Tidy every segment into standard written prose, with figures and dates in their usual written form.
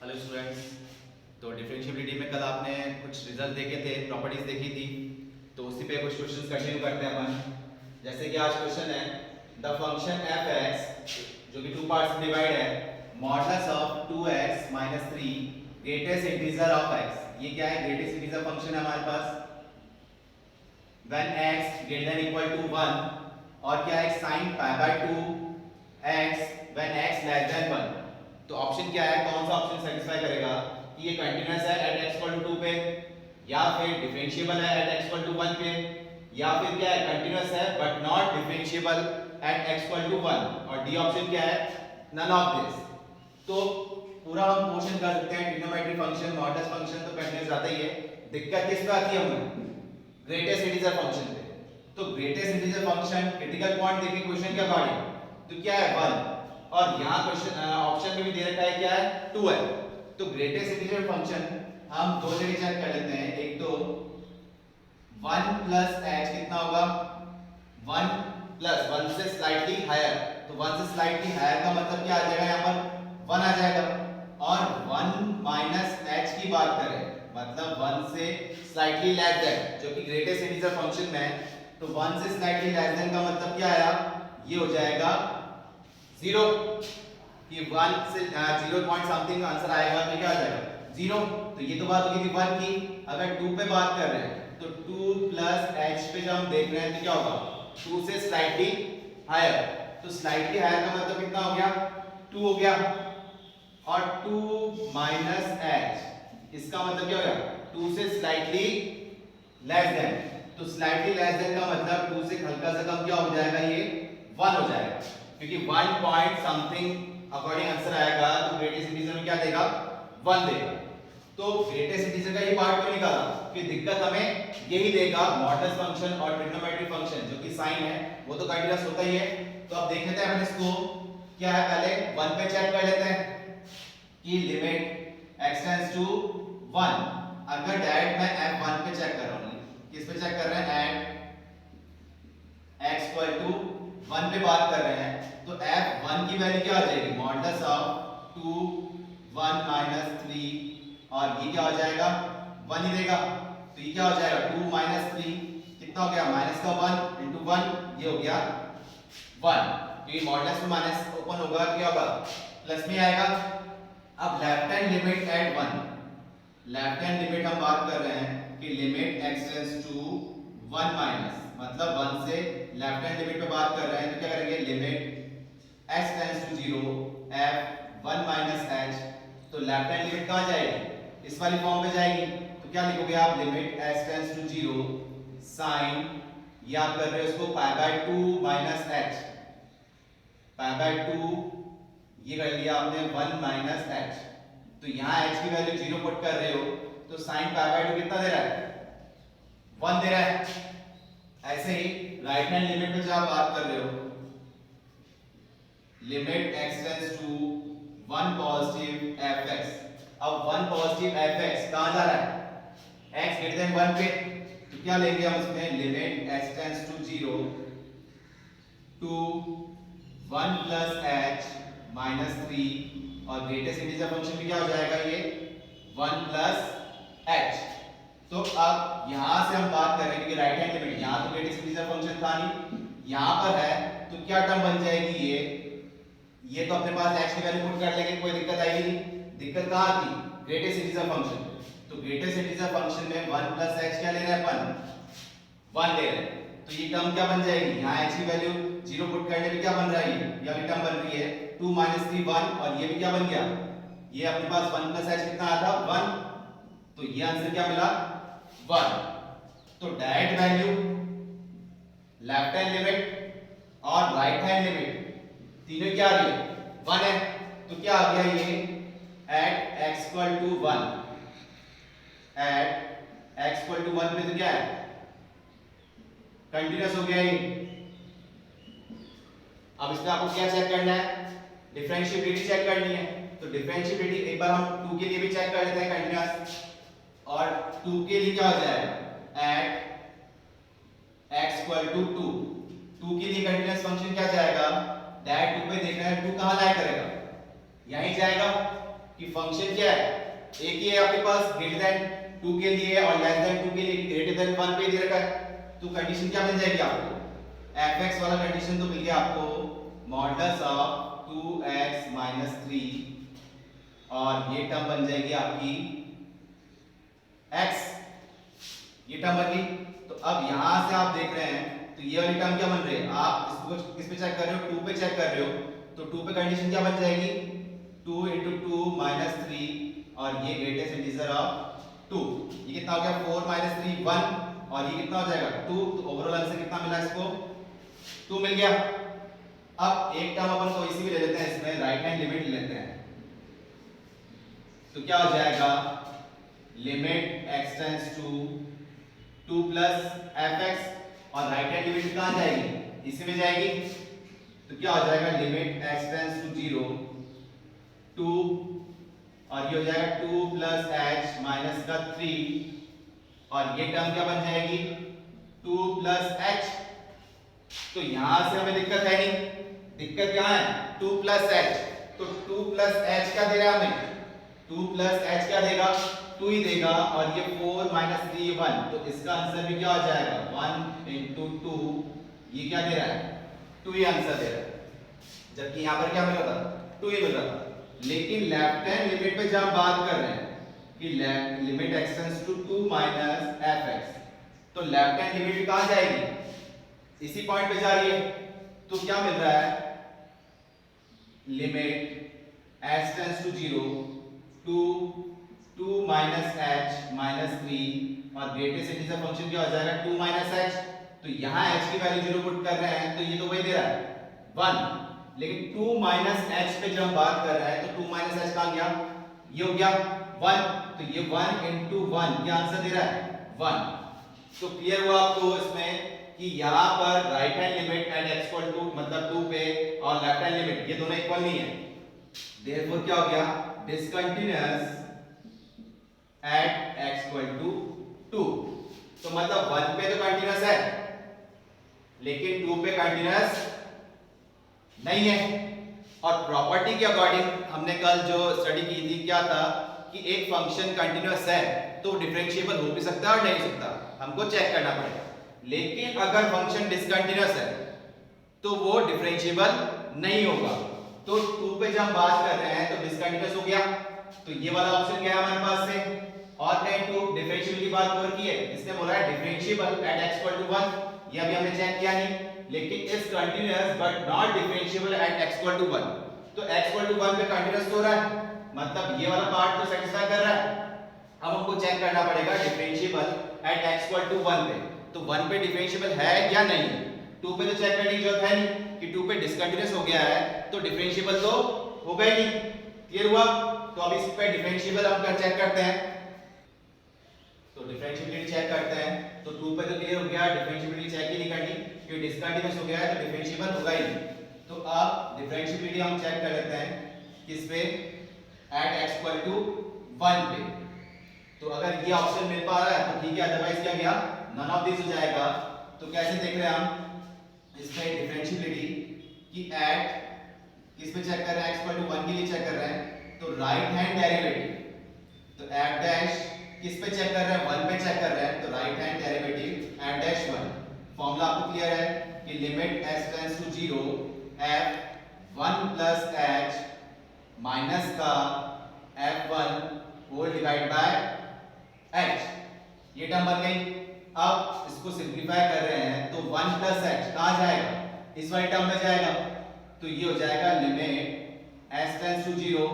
Hello students. तो differentiability में कल आपने कुछ रिजल्ट देखे थे, प्रॉपर्टीज देखी थी, तो उसी पे कुछ क्वेश्चंस कंटिन्यू करते हैं अपन। जैसे कि आज क्वेश्चन है द फंक्शन एफ एक्स जो कि टू पार्ट्स में डिवाइड है, modulus of 2x - 3 greatest integer of x। ये क्या है? ग्रेटेस्ट इंटीजर फंक्शन है हमारे पास when x greater than equal to 1 और क्या है sin π/2 x when x less than 1। तो ऑप्शन क्या है, कौन सा ऑप्शन सेटिस्फाई करेगा कि ये कंटीन्यूअस है एट x इक्वल टू 2 पे, या फिर डिफरेंशिएबल है एट x इक्वल टू 1 पे, या फिर क्या है कंटीन्यूअस है but not differentiable at x equal to 1, और डी ऑप्शन क्या है नन ऑफ दिस। तो पूरा हम क्वेश्चन कर सकते हैं ट्रिग्नोमेट्रिक फंक्शन, मॉडुलस फंक्शन तो कंटीन्यूअस आता ही है। दिक्कत किस पे आती है हमें? ग्रेटेस्ट इंटीजर फंक्शन पे। तो greatest integer function critical point देखिए क्वेश्चन के अकॉर्डिंग, तो क्या है 1, और यहाँ क्वेश्चन ऑप्शन में भी दे रखा है क्या है 2 है। तो ग्रेटेस्ट इंटीजर फंक्शन हम दो जगह चेक कर लेते हैं। एक तो 1 प्लस h कितना होगा, 1 प्लस 1 से स्लाइटली हायर, तो 1 से स्लाइटली हायर का मतलब क्या आ जाएगा, यहाँ पर 1 आ जाएगा। और 1 माइनस h की बात करें मतलब 1 से स्लाइटली लेस देन, जो कि ग्रेटेस्ट इंटीजर फंक्शन में है, तो 1 से स्लाइटली लेस देन का मतलब क्या आया, ये हो जाएगा 0, कि 1 से 0 पॉइंट समथिंग आंसर आएगा तो क्या आ जाएगा 0। तो ये तो बात होगी थी 1 की। अगर 2 पे बात कर रहे हैं तो 2 प्लस h पे जब हम देख रहे हैं तो क्या होगा 2 से स्लाइटली हायर, तो स्लाइटली हायर का मतलब कितना हो गया 2 हो गया, और 2 माइनस h इसका मतलब क्या हो गया 2 से स्लाइटली लेस देन, तो स्लाइटली लेस देन का मतलब 2 से हल्का सा कम क्या हो जाएगा, ये 1 हो जाएगा, क्योंकि 1 पॉइंट समथिंग अकॉर्डिंग आंसर आएगा तो ग्रेटेस्ट इंटीजर में क्या देगा 1 देगा। तो ग्रेटेस्ट इंटीजर का ये पार्ट क्यों निकाला कि दिक्कत हमें यही देगा, मॉडुलस फंक्शन और ट्रिग्नोमेट्रिक फंक्शन जो कि साइन है वो तो कंटीन्यूअस होता ही है। तो अब देख लेते हैं अपन इसको क्या है, पहले 1 पे चेक कर लेते हैं कि लिमिट x टेंड्स टू 1। अगर डायरेक्ट मैं f1 पे चेक कर रहा हूं, किस पे चेक कर रहे हैं एट x इक्वल टू 1 पे बात कर रहे हैं, तो f1 की वैल्यू क्या आ जाएगी मॉडुलस ऑफ 2 1 माइनस 3, और ये क्या हो जाएगा 1 ही देगा, तो ये क्या हो जाएगा 2 माइनस 3 कितना हो गया माइनस का 1 इंटू 1, ये हो गया 1। तो ये मॉडुलस में माइनस ओपन होगा क्या होगा प्लस में आएगा। अब left hand limit at 1, left hand limit हम बात कर रहे हैं कि limit x tends to 1 minus, मतलब 1 से लेफ्ट हैंड लिमिट पे बात कर रहे हैं तो क्या करेंगे limit x tends to 0 f 1 minus h, तो लेफ्ट हैंड लिमिट कहां जाएगी इस वाली फॉर्म पे जाएगी, तो क्या लिखोगे आप limit x tends to 0 sin, ये आप कर रहे हो इसको π/2 माइनस h, π/2 ये कर लिया आपने 1 माइनस h, तो यहाँ h की वैल्यू 0 पुट कर रहे हो तो sin π/2 कितना दे रहा है 1 दे रहा है। ऐसे ही राइट हैंड लिमिट में जब आप बात कर रहे हो limit x tends to 1 positive fx, अब 1 पॉजिटिव fx कहां जा रहा है x ग्रेटर देन 1 पे, तो क्या लेंगे हम इसमें limit x tends to 0 to 1 plus h minus 3, और ग्रेटेस्ट इंटीजर फंक्शन में क्या हो जाएगा ये 1 प्लस h। तो अब यहां से हम बात कर रहे हैं क्योंकि राइट हैंड लिमिट यहां तो ग्रेटेस्ट इंटीजर फंक्शन था नहीं, यहां पर है, तो क्या टर्म बन जाएगी ये तो अपने पास x की वैल्यू पुट कर लेंगे, कोई दिक्कत आएगी नहीं। दिक्कत कहां थी ग्रेटेस्ट इंटीजर फंक्शन, तो ग्रेटेस्ट इंटीजर फंक्शन में 1 प्लस h क्या ले रहे हैं अपन 1 ले रहे हैं, तो ये टर्म क्या बन जाएगी, यहाँ h की वैल्यू 0 पुट करने पे क्या बन रहा है, ये वाली टर्म बन रही है 2 - 3 1, और ये भी क्या बन गया, ये अपने पास 1 प्लस h कितना आया था 1, तो ये आंसर क्या मिला 1। तो direct value left hand limit और राइट हैंड लिमिट तीनों क्या आ रही है 1 है, तो क्या आ गया ये at x equal to 1, at x equal to 1 पे तो क्या है कंटीन्यूअस हो गया ये। अब इसमें आपको क्या चेक करना है डिफरेंशिएबिलिटी चेक करनी है, तो डिफरेंशिएबिलिटी एक बार हम 2 के लिए भी चेक कर लेते हैं कंटीन्यूअस, और 2 के लिए क्या हो जाएगा एट x इक्वल टू 2, 2 के लिए कंटीन्यूअस फंक्शन क्या जाएगा डायरेक्ट 2 पे देखना है 2 कहां लाया करेगा यहीं जाएगा, कि फंक्शन क्या है, एक ही है आपके पास ग्रेटर देन 2 के लिए और लेस देन 2 के लिए, ग्रेटर देन 1 पे दे रखा है। तो कंडीशन क्या मिल जाएगी आपको, fx वाला कंडीशन तो मिल गया आपको मॉडुलस ऑफ 2x माइनस 3 और ये टर्म बन जाएगी आपकी x, ये टर्म बन गई। तो अब यहां से आप देख रहे हैं तो ये वाली टर्म क्या बन रही है, आप इसको किस पे चेक कर रहे हो, 2 पे चेक कर रहे हो, तो 2 पे कंडीशन क्या बन जाएगी 2 into 2 minus 3 और ये ग्रेटेस्ट इंटीजर ऑफ 2, ये कितना हो गया 4 minus 3 1 और ये कितना हो जाएगा 2, तो ओवरऑल आंसर कितना मिला इसको 2 मिल गया। अब एक टर्म अपन को इसी में ले लेते हैं, इसमें राइट हैंड लिमिट लेते हैं, तो क्या हो जाएगा limit x tends to 2 plus fx और राइट हैंड लिमिट कहां जाएगी, इसी में जाएगी, तो क्या हो जाएगा लिमिट x टेंड्स टू 0 2 और ये हो जाएगा 2 plus h माइनस का 3 और ये टर्म क्या बन जाएगी 2 plus h। तो यहां से हमें दिक्कत है नहीं, दिक्कत क्या है 2 plus h, तो 2 plus h क्या दे रहा है हमें, 2 plus h क्या देगा 2 ही देगा और ये 4 minus 3 1, तो इसका आंसर भी क्या हो जाएगा 1 into 2, ये क्या दे रहा है 2 ही आंसर दे रहा है, जबकि यहां पर क्या मिल रहा था 2 ही मिल रहा था। लेकिन लेफ्ट हैंड लिमिट पे जब हम बात कर रहे हैं कि limit x tends to 2 minus fx, तो लेफ्ट हैंड लिमिट कहां जाएगी, इसी पॉइंट पे जा रही है, तो क्या मिल रहा है limit x tends to 0 to 2 minus h minus 3 और ग्रेटेस्ट इंटीजर फंक्शन क्या हो जाएगा 2 माइनस h, तो यहां h की वैल्यू 0 पुट कर रहे हैं तो ये तो वही दे रहा है 1, लेकिन 2 माइनस h पे जब हम बात कर रहे हैं तो 2 माइनस h कहां गया, ये हो गया 1, तो ये 1 into 1 क्या आंसर दे रहा है 1। तो क्लियर हुआ आपको इसमें कि यहां पर right hand limit at x equal to मतलब 2 पे और लेफ्ट हैंड लिमिट ये दोनों इक्वल नहीं है, देयरफॉर क्या हो गया discontinuous at x equal to 2, तो मतलब 1 पे तो कंटीन्यूअस है लेकिन 2 पे कंटीन्यूअस नहीं है। और प्रॉपर्टी के अकॉर्डिंग हमने कल जो स्टडी की थी क्या था कि एक फंक्शन कंटीन्यूअस है तो डिफरेंशिएबल हो भी सकता है और नहीं सकता, हमको चेक करना पड़ेगा। लेकिन अगर फंक्शन डिसकंटीन्यूअस है तो वो डिफरेंशिएबल नहीं होगा। तो 2 पे जब हम बात कर रहे हैं तो डिसकंटीन्यूअस हो गया, तो ये वाला ऑप्शन क्या है हमारे पास से, और कहीं 2 डिफरेंशिएबल की बात कवर की है, इसने बोला है differentiable at x equal to 1, ये अभी हमने चेक किया नहीं, लेकिन is continuous but not differentiable at x equal to 1, तो x इक्वल टू 1 पे कंटीन्यूअस हो रहा है, मतलब ये वाला पार्ट तो सेटिस्फाई कर रहा है। अब हमको चेक करना पड़ेगा differentiable at x equal to 1 पे, तो 1 पे डिफरेंशिएबल है या नहीं, 2 पे तो चेक करने की जरूरत है नहीं कि 2 पे डिसकंटीन्यूअस हो गया है तो डिफरेंशिएबल तो होगा ही नहीं, क्लियर हुआ। तो अब इस पे डिफरेंशिएबल हम कर चेक करते हैं, तो डिफरेंशिएबिलिटी चेक करते हैं, तो 2 पे तो क्लियर हो गया डिफरेंशिएबिलिटी चेक ही नहीं करनी क्योंकि डिसकंटीन्यूअस हो गया है तो डिफरेंशिएबल होगा ही नहीं। तो अब डिफरेंशिएबिलिटी हम चेक कर लेते हैं किस पे एट x इक्वल टू 1 पे, तो अगर ये ऑप्शन मिल पा रहा है तो ठीक है, अदरवाइज क्या गया नन ऑफ दिस हो जाएगा। तो कैसे देख रहे हैं हम इसमें डिफरेंशिएबिलिटी कि एट किस पे चेक कर रहे हैं x इक्वल टू 1 के लिए चेक कर रहे हैं, तो राइट हैंड डेरिवेटिव, तो एट डैश किस पे चेक कर रहे हैं 1 पे चेक कर रहे हैं, तो right hand derivative at dash 1, formula आपको क्लियर है कि limit s tends to 0 f 1 plus h minus का f1 whole divide by h, ये टर्म बन गई। अब इसको सिंपलीफाई कर रहे हैं तो 1 प्लस h कहां जाएगा, इस वाली टर्म में जाएगा, तो ये हो जाएगा limit s tends to 0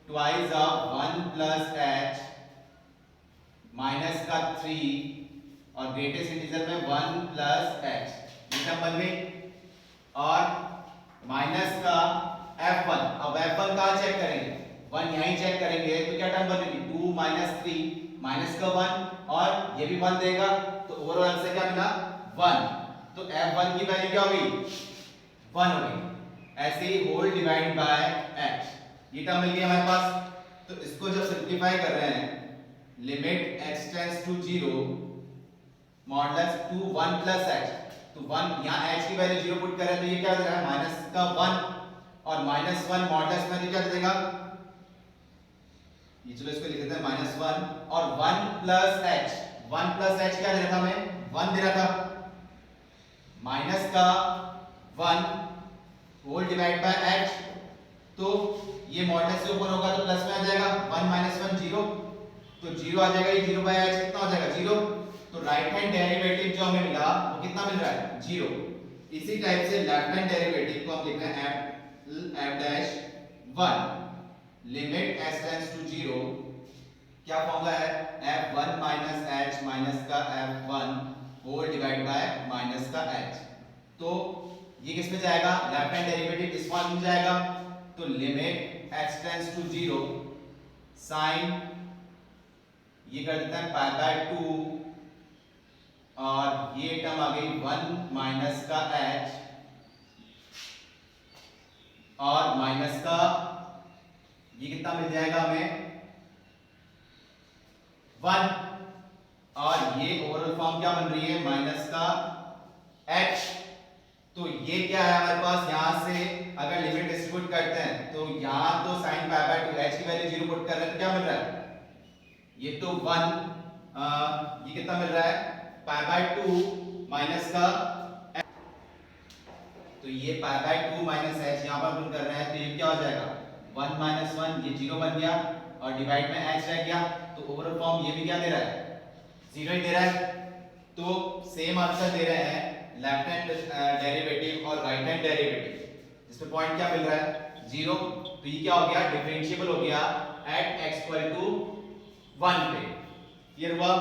twice of 1 plus h minus का 3 और ग्रेटेस्ट इंटीजर में 1 प्लस h, ये टर्म बन गई, और माइनस का f1, अब f1 कहां चेक करेंगे 1 यहीं चेक करेंगे, तो क्या टर्म बनेगी 2 माइनस 3 माइनस का 1 और ये भी 1 देगा, तो ओवरऑल आंसर क्या मिला 1, तो f1 की वैल्यू क्या होगी 1 होगी, ऐसे ही होल डिवाइड बाय h, ये टर्म मिल गया हमारे पास। तो इसको जब सिंपलीफाई कर रहे हैं limit x tends to 0 modulus 2 1 plus h, तो 1 यहां h की वैल्यू 0 पुट कर रहे हैं तो ये क्या हो रहा है माइनस का 1 और माइनस 1 मॉडुलस में क्या दे देगा ये चलो इसको लिख देते हैं -1 और 1 प्लस h, 1 प्लस h क्या दे रहा था हमें, 1 दे रहा था, माइनस का 1 होल डिवाइड बाय h, तो ये मॉडुलस से ऊपर होगा तो प्लस में आ जाएगा, 1 माइनस 1 0, तो 0 आ जाएगा, ये 0 बाय h कितना हो जाएगा 0, तो राइट हैंड डेरिवेटिव जो हमें मिला वो कितना मिल रहा है 0। इसी टाइप से लेफ्ट हैंड डेरिवेटिव को हम लिख रहे हैं f dash 1 limit s tends to 0, क्या फॉर्मूला है f1 माइनस h माइनस का f1 whole divide by minus का h, तो ये किस में जाएगा, लेफ्ट हैंड डेरिवेटिव इस फॉर्म में जाएगा, तो limit x tends to 0 sine ये कर देते हैं पाई बाय 2 और ये टर्म आ गई 1 माइनस का h और माइनस का ये कितना मिल जाएगा हमें 1 और ये ओवरऑल फॉर्म क्या बन रही है माइनस का h, तो ये क्या है हमारे पास, यहां से अगर लिमिट डिस्ट्रीब्यूट करते हैं तो यहां तो sin पाई बाय 2 h की वैल्यू 0 पुट कर रहे हैं तो क्या मिल रहा है, ये तो 1 ये कितना मिल रहा है पाई बाय 2 माइनस का, तो ये पाई बाय 2 माइनस h यहां पर पुट कर रहे हैं तो ये क्या हो जाएगा 1 माइनस 1 ये 0 बन गया और डिवाइड में h रह गया, तो ओवरऑल फॉर्म ये भी क्या दे रहा है 0 ही दे रहा है, तो सेम आंसर दे रहे हैं लेफ्ट हैंड डेरिवेटिव और राइट हैंड डेरिवेटिव, इसमें पॉइंट क्या मिल रहा है 0, तो ये क्या हो गया डिफरेंशिएबल हो गया एट x इक्वल टू 1 पे, क्लियर हुआ।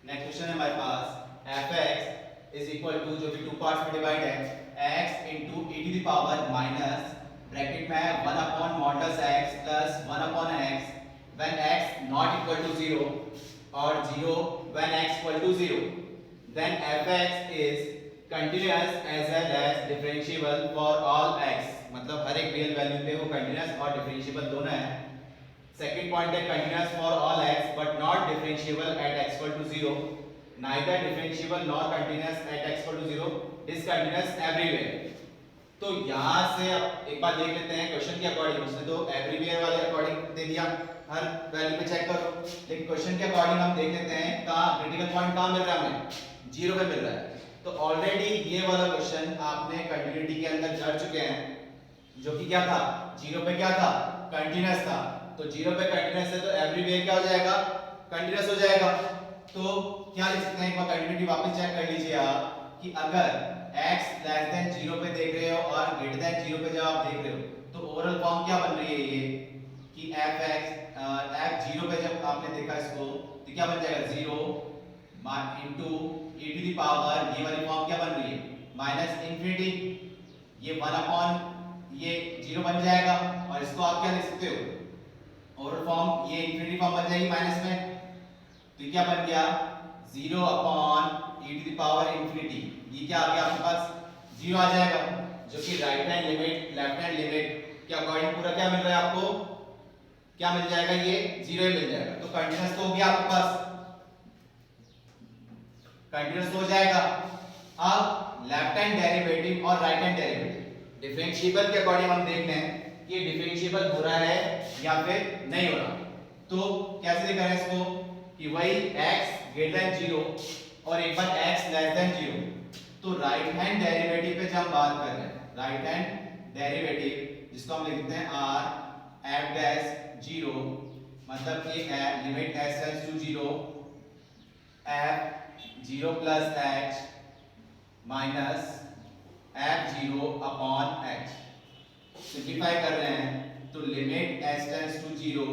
नेक्स्ट क्वेश्चन है हमारे पास fx इज इक्वल टू, जो कि टू पार्ट्स में डिवाइड है, x into e to the power minus bracket में है 1 upon modulus x plus 1 upon x when x not equal to 0 और 0 when x equal to 0, then fx is continuous as well as differentiable for all x, मतलब हर एक real value पे वो continuous और differentiable दोनों है। सेकंड पॉइंट है continuous for all x but not differentiable at x equal to 0, neither differentiable nor continuous at x equal to 0, discontinuous everywhere। तो यहाँ से अब एक बार देख लेते हैं क्वेश्चन के अकॉर्डिंग, उसने तो एवरीवेयर वाले अकॉर्डिंग दे दिया, हर वैल्यू पे चेक करो, लेकिन क्वेश्चन के अकॉर्डिंग हम देख लेते हैं कहाँ क्रिटिकल पॉइंट कहाँ मिल रहा है हमें 0 पे मिल रहा है। तो ऑलरेडी ये वाला क्वेश्चन आपने कंटिन्यूटी के अंदर कर चुके हैं, जो कि क्या था 0 पे क्या था कंटीन्यूअस था, तो 0 पे कंटीन्यूअस है तो एवरीवेयर क्या हो जाएगा कंटीन्यूअस हो जाएगा। तो क्या लिख सकते हैं, एक बार कंटिन्यूटी वापस चेक कर लीजिए आप कि अगर x लेस देन 0 पे देख रहे हो और ग्रेटर देन 0 पे जब आप देख रहे हो तो ओवरऑल फॉर्म क्या बन रही है ये कि f 0 पे जब आपने देखा इसको तो क्या बन जाएगा 0 into e to the power, ये वाली फॉर्म क्या बन रही है माइनस इंफिनिटी, ये 1 अपॉन ये 0 बन जाएगा और इसको आप क्या लिख सकते हो ओवरऑल फॉर्म, ये इंफिनिटी फॉर्म बन जाएगी माइनस में, तो ये क्या बन गया 0 upon e to the power infinity, ये क्या आ गया आपके पास 0 आ जाएगा, जो कि right hand limit left hand limit के अकॉर्डिंग पूरा क्या मिल रहा है आपको, क्या मिल जाएगा ये 0 ही मिल जाएगा। तो कंटीन्यूअस तो हो गया आपके पास, कंटीन्यूअस हो जाएगा। अब लेफ्ट हैंड डेरिवेटिव और राइट हैंड डेरिवेटिव डिफरेंशिएबल के अकॉर्डिंग हम देखते हैं कि डिफरेंशिएबल हो रहा है या फिर नहीं हो रहा, तो कैसे करें इसको कि वही x ग्रेटर देन 0 और एक बार x लेस देन 0, तो राइट हैंड डेरिवेटिव पे जब हम बात कर रहे हैं, राइट हैंड डेरिवेटिव जिसको हम लिखते हैं r f डैश 0, मतलब ये है limit s tends to 0 f 0 plus h minus f 0 upon h, simplify कर रहे हैं तो limit s tends to 0,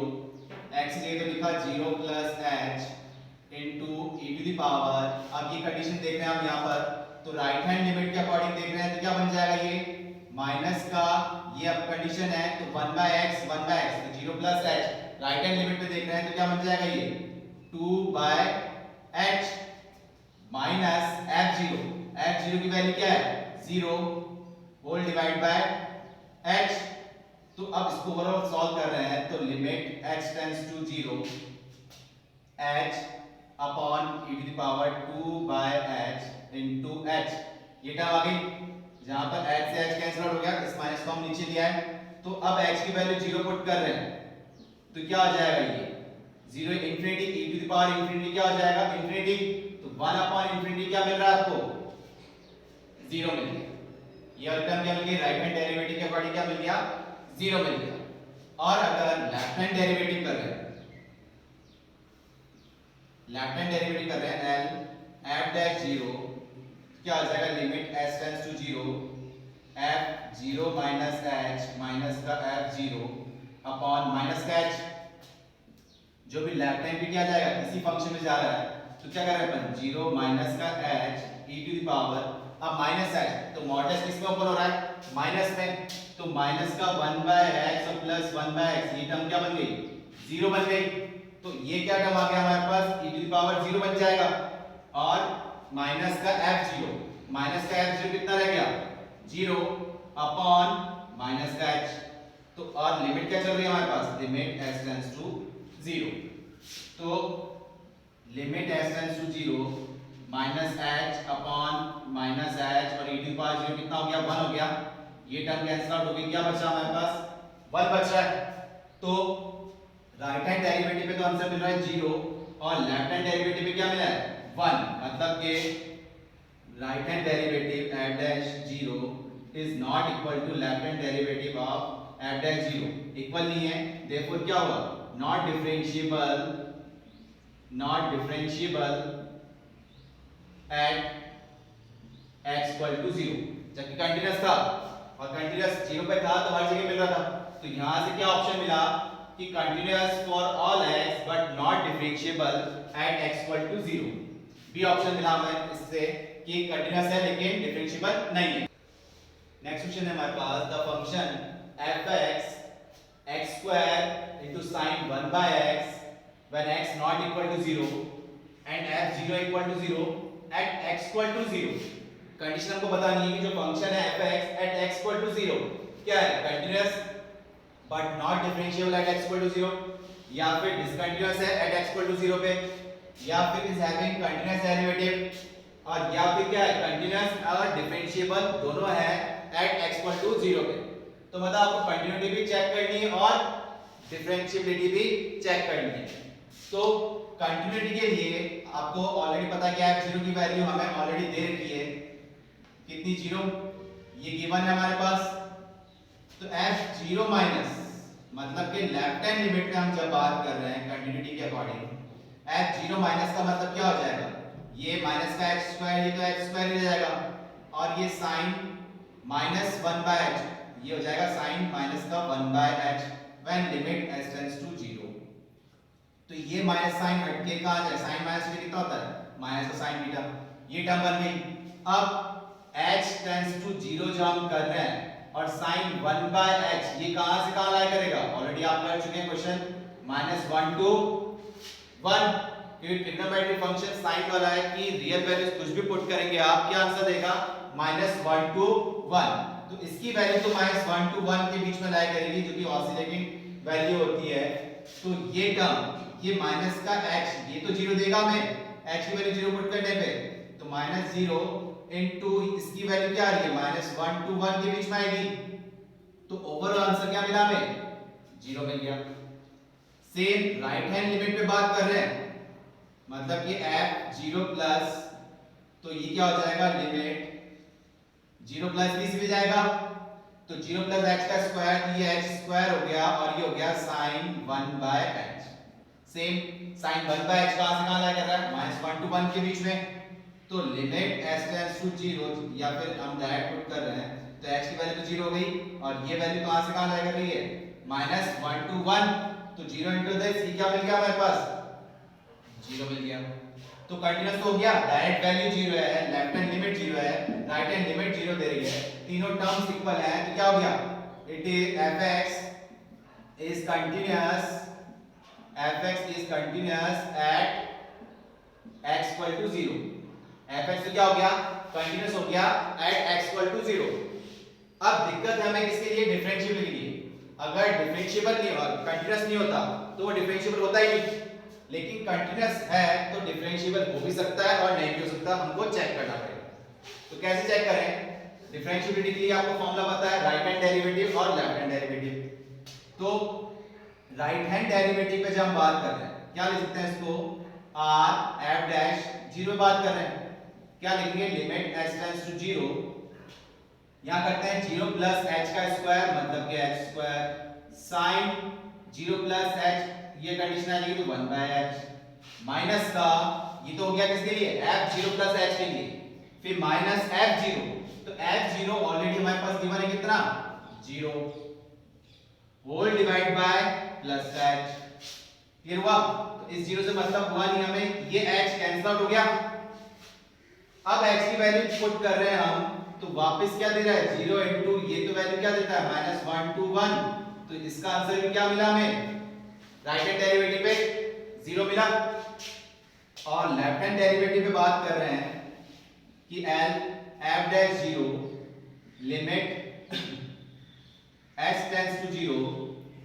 x लिए तो लिखा 0 plus h into e to the power, अब ये कंडीशन देख रहे हैं हम यहाँ पर, तो राइट हैंड लिमिट के अकॉर्डिंग देख रहे हैं तो क्या बन जाएगा ये माइनस का, ये अब कंडीशन है तो 1 बाय x तो 0 plus h, right hand limit पे देख रहे हैं तो क्या बन जाएगा ये 2 बाय h माइनस f 0 की वैल्यू क्या है 0 होल डिवाइड बाय h, तो अब इसको ओवरऑल सॉल्व कर रहे हैं तो limit x tends to 0 h upon e to the power 2 by h into h, ये टर्म आ गई जहां पर h से h कैंसिल आउट हो गया, इस माइनस को हम नीचे लिया है तो अब x की वैल्यू 0 पुट कर रहे हैं तो क्या हो जाएगा ये 0 infinity e to the power infinity क्या हो जाएगा इंफिनिटी, तो 1 अपॉन इंफिनिटी क्या मिल रहा है आपको 0 मिल गया। ये और टर्म क्या मिल गई राइट हैंड डेरिवेटिव के अकॉर्डिंग क्या मिल गया 0 मिल गया। और अगर लेफ्ट हैंड डेरिवेटिव कर रहे हैं l f dash 0 क्या हो जाएगा limit s tends to 0 f 0 minus h minus का f 0 अपॉन माइनस का h जो भी लेफ्ट हैंड पे क्या जाएगा इसी फंक्शन में जा रहा है तो क्या कर रहे हैं अपन 0 माइनस का h e to the power अब माइनस h तो मॉडुलस किसमें ओपन हो रहा है माइनस में, तो माइनस का 1 बाय x और प्लस 1 बाय x ये टर्म क्या बन गई 0 बन गई। तो ये क्या टर्म आ गया हमारे पास e टू द पावर 0 बन जाएगा और माइनस का f0 माइनस का f0 कितना रह गया 0 अपॉन माइनस का h, तो और लिमिट क्या चल रही है हमारे पास लिमिट s टेंड्स टू 0, तो limit s tends to 0 minus h upon minus h और e टू द पावर 0 कितना हो गया 1 हो गया। ये टर्म कैंसिल आउट हो गई, क्या बचा हमारे पास 1 बच रहा है। तो राइट हैंड डेरिवेटिव पे तो आंसर मिल रहा है 0 और लेफ्ट हैंड डेरिवेटिव पे क्या मिला है 1, मतलब कि right hand derivative f dash 0 is not equal to left hand derivative of f dash 0, equal नहीं है, देयरफॉर क्या होगा not differentiable at x equal to 0, जबकि कंटीन्यूअस था और कंटीन्यूअस 0 पे था तो हर जगह मिल रहा था। तो यहां से क्या ऑप्शन मिला कि continuous for all x but not differentiable at x equal to 0, B option मिला हमें इससे कि कंटीन्यूअस है लेकिन डिफरेंशिएबल नहीं है। नेक्स्ट क्वेश्चन है हमारे पास the function f(x) x square into sin 1 by x when x not equal to 0 and f0 equal to 0 at x equal to 0। Condition हमको बतानी है कि जो फंक्शन है f(x) at x equal to 0 क्या है continuous but not differentiable at x equal to 0, या फिर डिसकंटीन्यूअस है एट x equal to 0 पे, या फिर इज हैविंग कंटीन्यूअस डेरिवेटिव, और या फिर क्या है कंटीन्यूअस और डिफरेंशिएबल दोनों है एट x equal to 0 पे। तो मतलब आपको कंटिन्यूटी भी चेक करनी है और डिफरेंशिएबिलिटी भी चेक करनी है। तो कंटिन्यूटी के लिए आपको ऑलरेडी पता क्या है f0 की वैल्यू हमें ऑलरेडी दे रखी है कितनी 0, ये गिवन है हमारे पास। तो f0 माइनस मतलब कि लेफ्ट हैंड लिमिट में हम जब बात कर रहे हैं कंटिन्यूटी के अकॉर्डिंग f0 माइनस का मतलब क्या हो जाएगा ये माइनस का x स्क्वायर, ये तो x स्क्वायर ही जाएगा और ये sin माइनस 1 बाय h ये हो जाएगा sin माइनस का 1 by h when limit s tends to 0। तो ये माइनस sin हट के कहां जाए sin माइनस के कितना होता है माइनस का sin बीटा, ये टर्म बन गई। अब h टेंड्स टू 0 जो हम कर रहे हैं और sin 1 बाय h ये कहां से कहां लाया करेगा ऑलरेडी आप कर चुके हैं क्वेश्चन -1 to 1, क्योंकि ट्रिग्नोमेट्रिक फंक्शन sin वाला है कि रियल वैल्यूज कुछ भी पुट करेंगे आप क्या आंसर देगा -1 to 1। तो इसकी वैल्यू तो -1 to 1 के बीच में लाया करेगी जो कि ऑसिलेटिंग वैल्यू होती है। तो ये टर्म ये माइनस का h ये तो 0 देगा हमें h की वैल्यू 0 पुट करने पे, तो -0 इनटू इसकी वैल्यू क्या आ रही है -1 to 1 के बीच में आएगी। तो ओवरऑल आंसर क्या मिला हमें 0 मिल गया। सेम राइट हैंड लिमिट पे बात कर रहे हैं मतलब कि f0 प्लस तो ये क्या हो जाएगा लिमिट 0 प्लस भी इसमें जाएगा तो 0 प्लस h का स्क्वायर ये h स्क्वायर हो गया और ये हो गया sin 1 by h। Same sin 1 by h कहां से कहां लाया कर रहा है -1 to 1 के बीच में, तो लिमिट s टेंड्स टू 0 या फिर हम डायरेक्ट पुट कर रहे हैं तो h की वैल्यू तो 0 हो गई और ये वैल्यू कहां से कहां लाया कर रही है -1 to 1, तो 0 into this ये क्या मिल गया हमारे पास 0 मिल गया। तो कंटीन्यूअस हो गया, डायरेक्ट वैल्यू 0 है, लेफ्ट हैंड लिमिट 0 है, राइट हैंड लिमिट 0 दे रही है, तीनों टर्म्स इक्वल हैं तो क्या हो गया it is fx is continuous at x equal to 0। fx तो क्या हो गया कंटीन्यूअस हो गया एट x इक्वल टू 0। अब दिक्कत है हमें किसके लिए डिफरेंशिएबल के लिए, अगर डिफरेंशिएबल नहीं हो कंटीन्यूअस नहीं होता तो वो डिफरेंशिएबल होता ही नहीं, लेकिन कंटीन्यूअस है तो डिफरेंशिएबल हो भी सकता है और नहीं भी हो सकता, हमको चेक करना पड़ेगा। तो कैसे चेक करें डिफरेंशिएबिलिटी के लिए आपको फॉर्मूला पता है राइट हैंड डेरिवेटिव और लेफ्ट हैंड डेरिवेटिव। तो राइट हैंड डेरिवेटिव पे जब हम बात कर रहे हैं क्या लिख सकते हैं इसको, आर एफ डैश जीरो पे बात कर रहे हैं, क्या लिखेंगे, limit h tends to zero, यहां करते हैं जीरो प्लस एच का स्क्वायर मतलब कि h square sine zero plus h, ये कंडीशन आ जाएगी तो 1 बाय एच माइनस का, ये तो हो गया किसके लिए, एफ जीरो प्लस एच के लिए, फिर माइनस एफ जीरो, तो एफ जीरो ऑलरेडी हमारे पास गिवन है कितना, zero, whole divide by plus h, clear हुआ, तो इस जीरो से मतलब हुआ नहीं हमें, ये एच कैंसिल आउट हो गया, अब x की वैल्यू पुट कर रहे हैं हम, तो वापस क्या दे रहा है, 0 इनटू ये तो वैल्यू क्या देता है, -1 to 1, तो इसका आंसर भी क्या मिला हमें, राइट हैंड डेरिवेटिव पे 0 मिला, और लेफ्ट हैंड डेरिवेटिव पे बात कर रहे हैं कि l f dash 0 limit h tends to 0,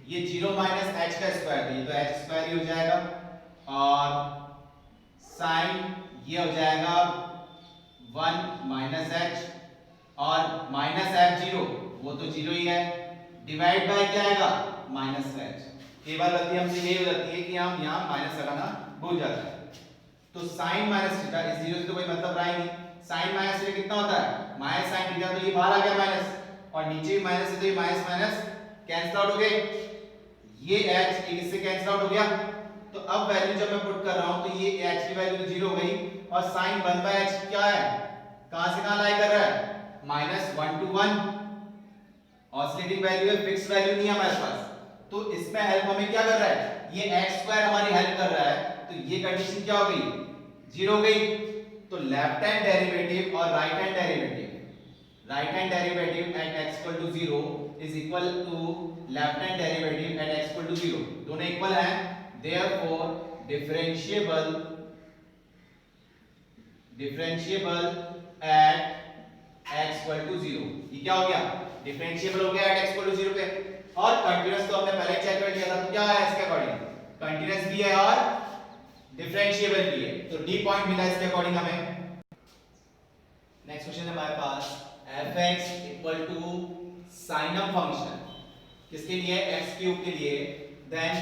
ये 0 माइनस h का स्क्वायर, तो ये तो h स्क्वायर ही हो जाएगा, और साइन ये हो जाएगा 1 माइनस एच, और माइनस एफ जीरो वो तो जीरो ही है, डिवाइड बाय क्या आएगा, माइनस एच, केवल गलती हमसे ये हो जाती है कि हम यहाँ माइनस लगाना भूल जाते हैं, तो साइन माइनस थीटा, इस जीरो से तो कोई मतलब रहा ही नहीं, साइन माइनस थीटा कितना होता है, माइनस साइन थीटा, तो ये बाहर आ गया माइनस, और नीचे भी माइनस है तो ये माइनस माइनस कैंसिल आउट हो गए, ये h इससे कैंसिल आउट हो गया, तो अब वैल्यू जब मैं पुट कर रहा हूं तो ये h की वैल्यू तो जीरो हो गई, और साइन 1 बाय h क्या है, कहां से कहां लाई कर रहा है, -1 to 1, ऑसिलेटिंग वैल्यू है, फिक्स वैल्यू नहीं है हमारे पास, तो इसमें हेल्प हमें क्या कर रहा है, ये x स्क्वायर हमारी हेल्प कर रहा है, तो ये कंडीशन क्या हो गई, जीरो हो गई, तो लेफ्ट हैंड डेरिवेटिव और right hand derivative, right hand derivative at x equal to 0 is equal to left hand derivative at x equal to 0, दोनों इक्वल हैं, therefore differentiable at x equal to 0, ये क्या हो गया, डिफरेंशिएबल हो गया eight x equal to 0 पे, और कंटीन्यूअस तो हमने पहले चेक कर लिया था, तो क्या है इसके अकॉर्डिंग, कंटीन्यूअस भी है और डिफरेंशिएबल भी है, तो डी पॉइंट मिला इसके अकॉर्डिंग हमें। नेक्स्ट क्वेश्चन है हमारे पास fx equal to signum function, किसके लिए, x क्यूब के लिए, देन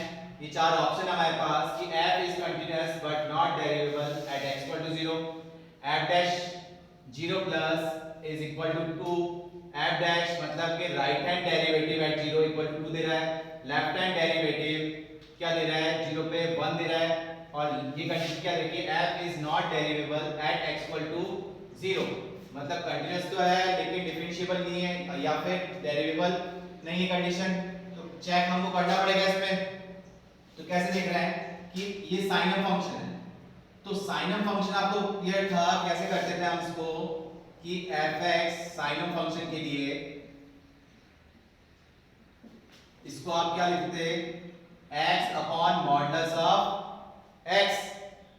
ये चार ऑप्शन है हमारे पास कि f is continuous but not derivable at x equal to 0, f dash 0 plus is equal to 2, f dash मतलब कि right hand derivative at 0 equal to 2 दे रहा है, लेफ्ट हैंड डेरिवेटिव क्या दे रहा है, 0 पे 1 दे रहा है, और ये कंडीशन क्या देखिए, f is not derivable at x equal to 0, मतलब कंटीन्यूअस तो है लेकिन डिफरेंशिएबल नहीं है या फिर डेरिवेबल नहीं है कंडीशन, तो चेक हमको करना पड़ेगा इसमें, तो कैसे देख रहे हैं कि ये साइनम फंक्शन है, तो साइनम फंक्शन आपको क्लियर था, कैसे करते थे हम इसको कि fx साइनम फंक्शन के लिए इसको आप क्या लिखते, x upon modulus of x,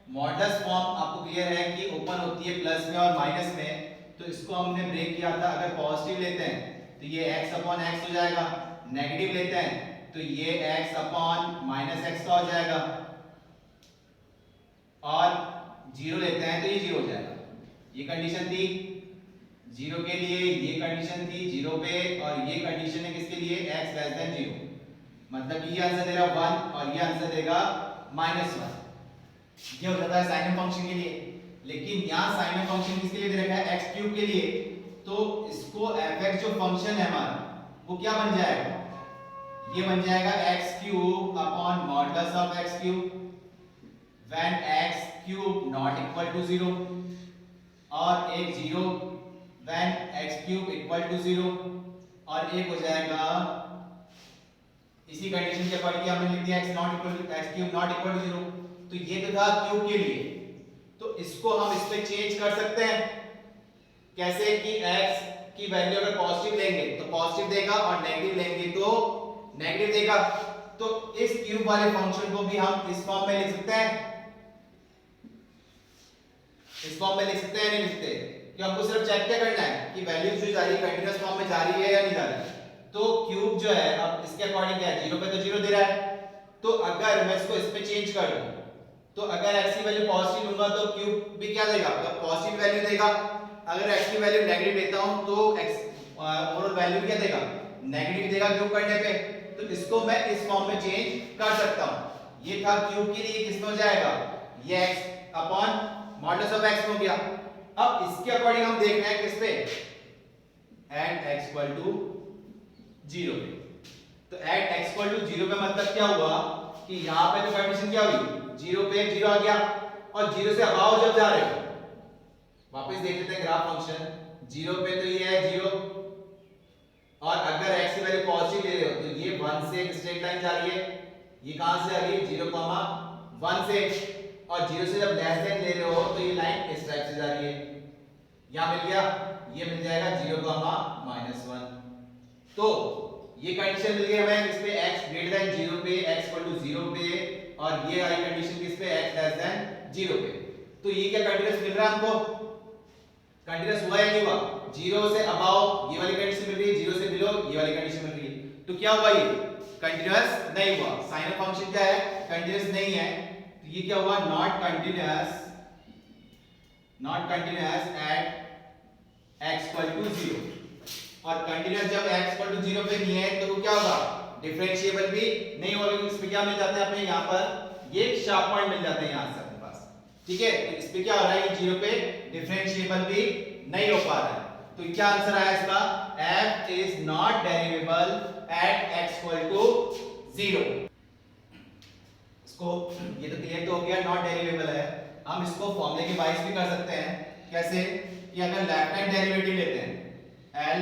modulus form आपको क्लियर है कि ओपन होती है प्लस में और माइनस में, तो इसको हमने ब्रेक किया था, अगर पॉजिटिव लेते हैं तो ये x अपॉन x हो जाएगा, नेगेटिव लेते हैं तो ये x अपॉन माइनस x का हो जाएगा, और जीरो लेते हैं तो ये जीरो हो जाएगा, ये कंडीशन थी जीरो के लिए, ये कंडीशन थी जीरो पे, और ये कंडीशन है किसके लिए, x लेस देन 0, मतलब ये आंसर देगा 1 और ये आंसर देगा -1, ये हो जाता है साइनम फंक्शन के लिए, लेकिन यहाँ साइनम फंक्शन किसके लिए दे रखा है, x क्यूब के लिए, तो इसको fx जो फंक्शन है हमारा वो क्या बन जाएगा, ये बन जाएगा x cube upon modulus of x cube when x cube not equal to 0, और एक 0 when x cube equal to 0, और एक हो जाएगा इसी कंडीशन के अकॉर्डिंग हमने लिख दिया x not equal to x cube not equal to 0, तो ये तो था क्यूब के लिए, तो इसको हम इस पे चेंज कर सकते हैं, कैसे कि x की वैल्यू अगर पॉजिटिव लेंगे तो पॉजिटिव देगा और नेगेटिव लेंगे तो नेगेटिव देगा, तो इस क्यूब वाले फंक्शन को भी हम इस फॉर्म में लिख सकते हैं, इस फॉर्म में लिख सकते हैं, नहीं लिख सकते, कि हमको सिर्फ चेक क्या करना है कि वैल्यू जो जा रही है कंटीन्यूअस फॉर्म में जा रही है या नहीं जा रही है, तो क्यूब जो है अब इसके अकॉर्डिंग क्या है, 0 पे तो 0 दे रहा है, तो अगर मैं इसको इस पे चेंज कर दूं तो अगर x की वैल्यू पॉजिटिव लूंगा तो क्यूब भी क्या देगा, पॉजिटिव वैल्यू देगा, अगर x की वैल्यू नेगेटिव लेता हूं तो x ओवरऑल वैल्यू क्या देगा, नेगेटिव देगा क्यूब करने पे, तो इसको मैं इस फॉर्म में चेंज कर सकता हूं। ये था क्यूब के लिए, किसमें हो जाएगा, ये x upon modulus of x हो गया। अब इसके अकॉर्डिंग हम देख रहे हैं किस पे, एट x इक्वल टू 0 पे। तो एट x इक्वल टू 0 पे मतलब क्या हुआ कि यहां पे तो कंडीशन क्या हुई, 0 पे 0 आ गया, और 0 से अबाव जब जा रहे हो, वापस देख लेते हैं ग्राफ फंक्शन, 0 पे तो ये है 0, और अगर x की वैल्यू पॉजिटिव ले रहे हो तो ये 1 से एक स्ट्रेट लाइन जा रही है, ये कहां से आ रही है 0,1 से, और 0 से जब लेस देन ले रहे हो तो ये लाइन इस टाइप से जा रही है, यहां मिल गया, ये मिल जाएगा 0,-1। तो ये कंडीशन मिल गई हमें किस पे, x ग्रेटर देन 0 पे, x इक्वल टू 0 पे, और ये वाली कंडीशन किस पे, x लेस देन 0 पे। तो ये क्या कंटीन्यूअस मिल रहा है हमको, कंटीन्यूअस हुआ या नहीं हुआ, 0 से अबाव ये वाली कंडीशन मिल रही है, 0 से बिलो ये वाली कंडीशन मिल रही है, तो क्या हुआ, ये कंटीन्यूअस नहीं हुआ। साइन ऑफ फंक्शन क्या है, कंटीन्यूअस नहीं है, तो ये क्या हुआ, not continuous at x equal to 0। और कंटीन्यूअस जब x इक्वल टू 0 पे नहीं है तो वो क्या होगा, डिफरेंशिएबल भी नहीं होगा, क्योंकि इस पे क्या मिल जाता है अपने यहाँ पर, ये शार्प पॉइंट मिल जाते हैं यहाँ से अपने पास, ठीक है। तो इस पे क्या हो रहा है, ये 0 पे डिफरेंशिएबल भी नहीं हो पा रहा है। तो क्या आंसर आया इसका, f is not derivable at x equal to 0। इसको ये तो क्लियर तो हो गया, नॉट डेरिवेबल है। हम इसको फॉर्मूले के वाइज भी कर सकते हैं, कैसे कि अगर लेफ्ट हैंड डेरिवेटिव लेते हैं l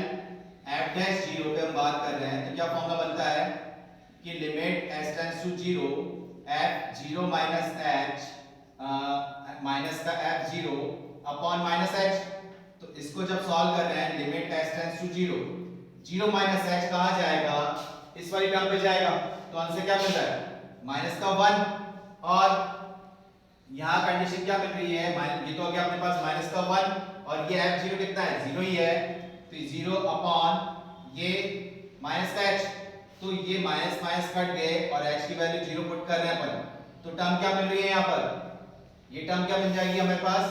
f डैश 0 पे हम बात कर रहे हैं, तो क्या फॉर्मूला बनता है कि limit s tends to 0 f 0 minus h minus का f 0 अपॉन माइनस h। तो इसको जब सॉल्व कर रहे हैं, limit s tends to 0, 0 minus h कहां जाएगा, इस वाली टर्म पे जाएगा, तो आंसर क्या मिल रहा है, माइनस का 1, और यहां कंडीशन क्या मिल रही है, ये तो हो गया अपने पास माइनस का 1, और ये f0 कितना है, 0 ही है, तो 0 अपॉन ये माइनस का h, तो ये माइनस माइनस कट गए और h की वैल्यू 0 पुट कर रहे हैं अपन, तो टर्म क्या मिल रही है यहाँ पर, ये टर्म क्या मिल जाएगी हमारे पास,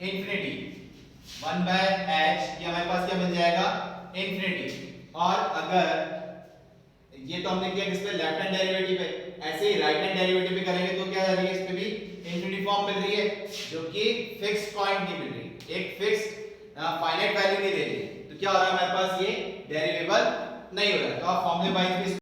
इंफिनिटी, 1 बाय h, ये हमारे पास क्या मिल जाएगा, इंफिनिटी। और अगर ये तो हमने किया किस पे, लेफ्ट हैंड डेरिवेटिव पे, ऐसे ही राइट हैंड डेरिवेटिव पे करेंगे तो क्या आ रही है, इस पे भी इंफिनिटी फॉर्म मिल रही है, जो कि फिक्स्ड पॉइंट नहीं मिल रही, एक फिक्स्ड फाइनाइट वैल्यू नहीं दे रही, तो क्या हो रहा है हमारे पास, ये डेरिवेबल नहीं हो रहा है। तो आप फॉर्मूले वाइज भी